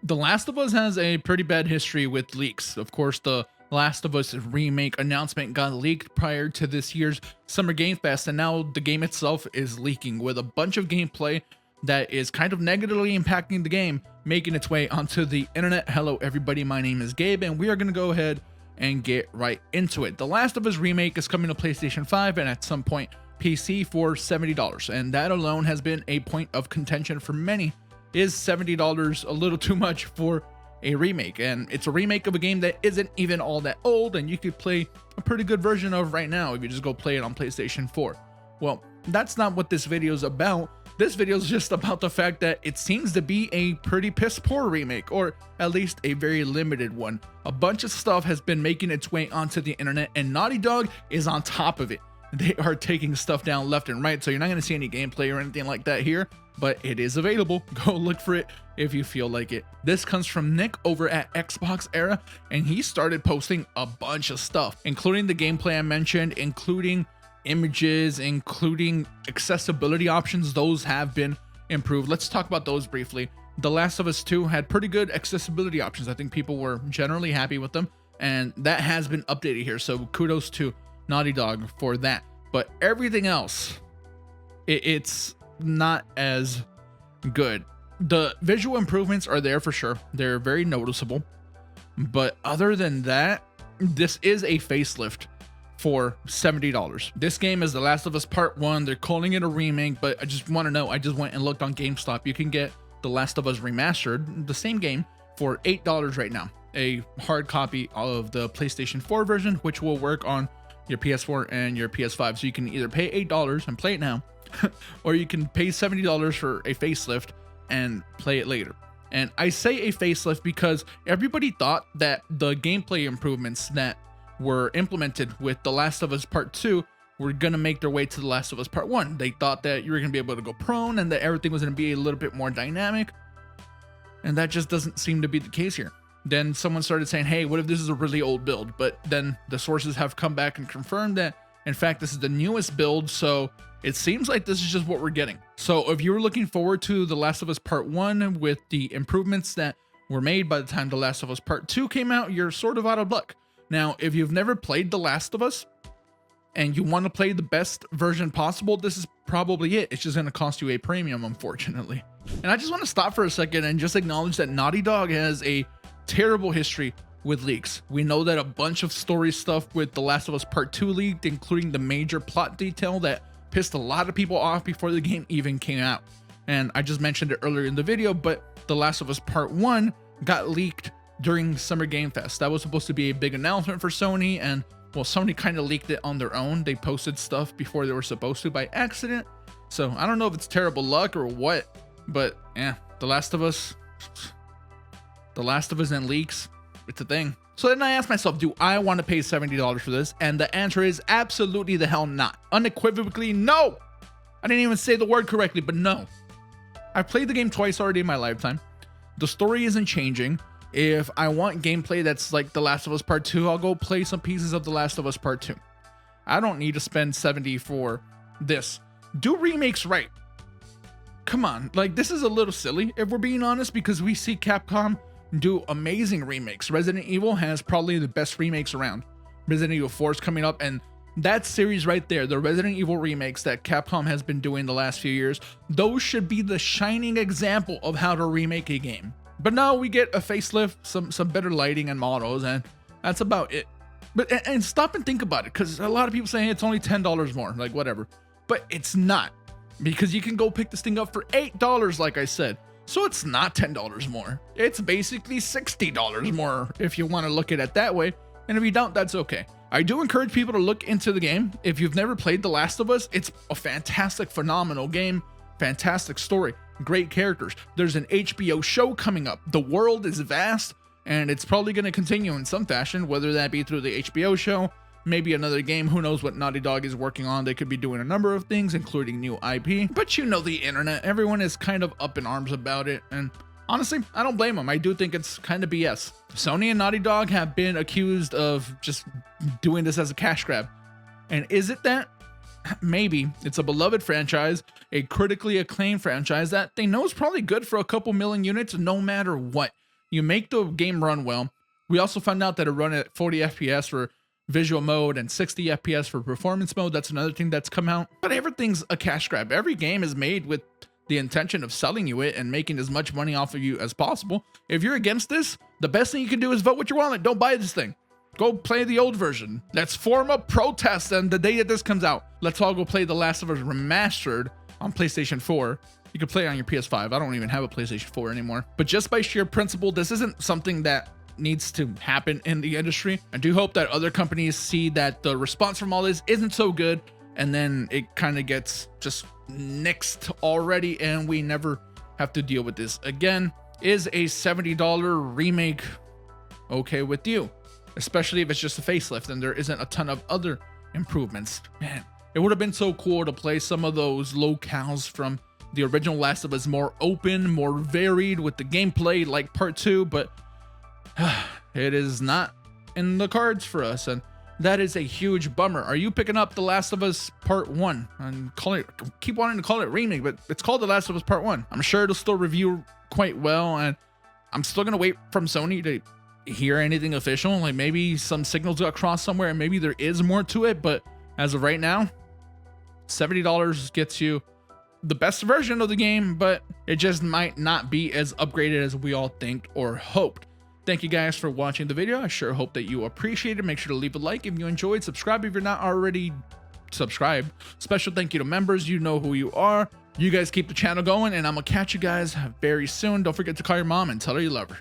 The Last of Us has a pretty bad history with leaks. Of course, the Last of Us remake announcement got leaked prior to this year's Summer Game Fest, and now the game itself is leaking with a bunch of gameplay that is kind of negatively impacting the game, making its way onto the internet. Hello, everybody. My name is Gabe, and we are going to go ahead and get right into it. The Last of Us remake is coming to PlayStation 5 and at some point PC for $70, and that alone has been a point of contention for many. Is $70 a little too much for a remake? And it's a remake of a game that isn't even all that old, and you could play a pretty good version of right now if you just go play it on PlayStation 4. Well, that's not what this video is about. This video is just about the fact that it seems to be a pretty piss poor remake, or at least a very limited one. A bunch of stuff has been making its way onto the internet, and Naughty Dog is on top of it. They are taking stuff down left and right, so you're not going to see any gameplay or anything like that here, but it is available. Go look for it if you feel like it. This comes from Nick over at Xbox Era, and he started posting a bunch of stuff, including the gameplay I mentioned, including images, including accessibility options. Those have been improved. Let's talk about those briefly. The Last of Us 2 had pretty good accessibility options. I think people were generally happy with them, and that has been updated here, so kudos to Naughty Dog for that. But everything else, it's not as good. The visual improvements are there for sure. They're very noticeable. But other than that, this is a facelift for $70. This game is The Last of Us Part 1. They're calling it a remake, but I just want to know, I just went and looked on GameStop. You can get The Last of Us Remastered, the same game, for $8 right now. A hard copy of the PlayStation 4 version, which will work on your PS4 and your PS5. So you can either pay $8 and play it now, or you can pay $70 for a facelift and play it later. And I say a facelift because everybody thought that the gameplay improvements that were implemented with The Last of Us Part 2 were gonna make their way to The Last of Us Part 1. They thought that you were gonna be able to go prone and that everything was gonna be a little bit more dynamic. And that just doesn't seem to be the case here. Then someone started saying, hey, what if this is a really old build? But then the sources have come back and confirmed that, in fact, this is the newest build, so it seems like this is just what we're getting. So if you were looking forward to The Last of Us Part 1 with the improvements that were made by the time The Last of Us Part 2 came out, you're sort of out of luck. Now, if you've never played The Last of Us and you want to play the best version possible, this is probably it. It's just going to cost you a premium, unfortunately. And I just want to stop for a second and just acknowledge that Naughty Dog has a terrible history with leaks. We know that a bunch of story stuff with The Last of Us Part 2 leaked, including the major plot detail that pissed a lot of people off before the game even came out. And I just mentioned it earlier in the video, but The Last of Us Part 1 got leaked during Summer Game Fest. That was supposed to be a big announcement for Sony, and well, Sony kind of leaked it on their own. They posted stuff before they were supposed to by accident. So I don't know if it's terrible luck or what, but yeah, The Last of Us and leaks, it's a thing. So then I asked myself, do I want to pay $70 for this? And the answer is absolutely the hell not. Unequivocally, no. I didn't even say the word correctly, but no. I've played the game twice already in my lifetime. The story isn't changing. If I want gameplay that's like The Last of Us Part 2, I'll go play some pieces of The Last of Us Part 2. I don't need to spend $70 for this. Do remakes right. Come on, like this is a little silly if we're being honest, because we see Capcom do amazing remakes. Resident Evil has probably the best remakes around. Resident Evil 4 is coming up, and that series right there, the Resident Evil remakes that Capcom has been doing the last few years, those should be the shining example of how to remake a game. But now we get a facelift, some better lighting and models, and that's about it. But and stop and think about it, because a lot of people saying it's only $10 more, like whatever. But it's not, because you can go pick this thing up for $8, like I said. So it's not $10 more. It's basically $60 more if you want to look at it that way. And if you don't, that's okay. I do encourage people to look into the game. If you've never played The Last of Us, it's a fantastic, phenomenal game. Fantastic story. Great characters. There's an HBO show coming up. The world is vast, and it's probably going to continue in some fashion, whether that be through the HBO show, maybe another game. Who knows what Naughty Dog is working on. They could be doing a number of things, including new IP. But you know the internet. Everyone is kind of up in arms about it. And honestly, I don't blame them. I do think it's kind of BS. Sony and Naughty Dog have been accused of just doing this as a cash grab. And is it that? Maybe. It's a beloved franchise, a critically acclaimed franchise that they know is probably good for a couple million units no matter what. You make the game run well. We also found out that it run at 40 FPS for visual mode and 60 FPS for performance mode. That's another thing that's come out. But everything's a cash grab. Every game is made with the intention of selling you it and making as much money off of you as possible. If you're against this, the best thing you can do is vote with your wallet. Don't buy this thing. Go play the old version. Let's form a protest on the day that this comes out. Let's all go play The Last of Us Remastered on PlayStation 4. You can play it on your PS5. I don't even have a PlayStation 4 anymore. But just by sheer principle, this isn't something that needs to happen in the industry. I do hope that other companies see that the response from all this isn't so good, and then it kind of gets just nixed already and we never have to deal with this again. Is a $70 remake okay with you? Especially if it's just a facelift and there isn't a ton of other improvements. Man, it would have been so cool to play some of those locales from the original Last of Us, more open, more varied with the gameplay like part 2, but it is not in the cards for us, and that is a huge bummer. Are you picking up The Last of Us Part 1? And keep wanting to call it remake, but it's called The Last of Us Part 1. I'm sure it'll still review quite well, and I'm still gonna wait from Sony to hear anything official. Like maybe some signals got crossed somewhere and maybe there is more to it, but as of right now, $70 gets you the best version of the game, but it just might not be as upgraded as we all think or hoped. Thank you guys for watching the video. I sure hope that you appreciate it. Make sure to leave a like if you enjoyed. Subscribe if you're not already subscribed. Special thank you to members. You know who you are. You guys keep the channel going, and I'm gonna catch you guys very soon. Don't forget to call your mom and tell her you love her.